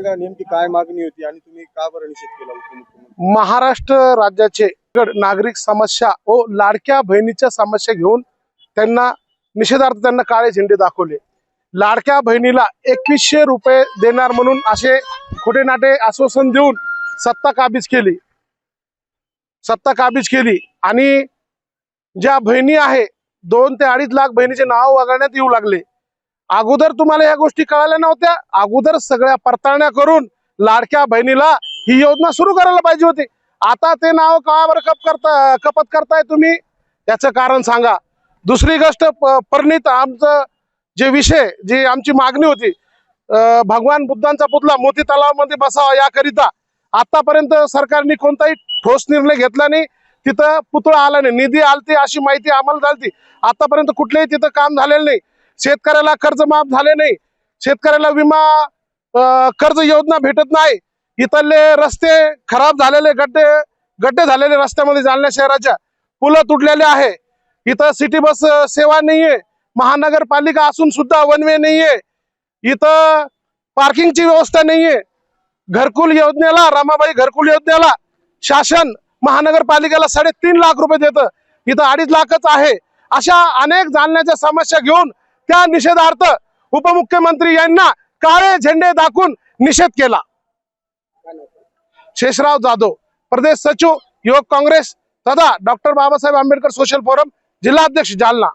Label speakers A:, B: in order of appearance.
A: सांगा नेमकी काय मागणी होती आणि तुम्ही का बरं निषेध केला उपमुख्यमंत्री?
B: महाराष्ट्र राज्याचे नागरिक समस्या व लाडक्या बहिणीच्या समस्या घेऊन त्यांना निषेधार्थ त्यांना काळे झेंडे दाखवले। लाडक्या बहिणीला 2100 रुपये देणार म्हणून असे खोटे नाटे आश्वासन देऊन सत्ता काबीज केली आणि ज्या बहिणी आहे 2 ते 2.5 लाख बहिणीचे नाव वगळण्यात येऊ लागले। अगोदर तुम्हाला या गोष्टी कळाल्या नव्हत्या? अगोदर सगळ्या पडताळण्या करून लाडक्या बहिणीला ही योजना सुरू करायला पाहिजे होती। आता ते नाव का बरं कपत करताय तुम्ही? याचं कारण सांगा। दुसरी गोष्ट, परिणित आमचं जे विषय जी आमची मागणी होती, भगवान बुद्धांचा पुतळा मोती तलावामध्ये बसावा याकरिता आतापर्यंत सरकारने कोणताही ठोस निर्णय घेतला नाही। तिथं पुतळा आला नाही, निधी आलती अशी माहिती आम्हाला झाली। आतापर्यंत कुठलेही तिथं काम झालेलं नाही। शेतकऱ्याला कर्ज माफ झाले नाही, शेतकऱ्याला विमा कर्ज योजना भेटत नाही। इथले रस्ते खराब झालेले, गड्डे झालेले रस्त्यामध्ये जालना शहराच्या पुलं तुटलेले आहे। इथं सिटी बस सेवा नाहीये, महानगरपालिका असून सुद्धा वन वे नाहीये, इथं पार्किंगची व्यवस्था नाहीये। घरकुल योजनेला, रमाबाई घरकुल योजनेला शासन महानगरपालिकेला 3.5 लाख रुपये देतं, इथं 2.5 लाखच आहे। अशा अनेक जालन्याच्या समस्या घेऊन त्या निषेधार्थ उपमुख्यमंत्री यांना काळे झेंडे दाखवून निषेध केला। शेषराव जाधव, प्रदेश सचिव युवक काँग्रेस तथा doctor Babasaheb Ambedkar social forum, जिल्हाध्यक्ष जालना।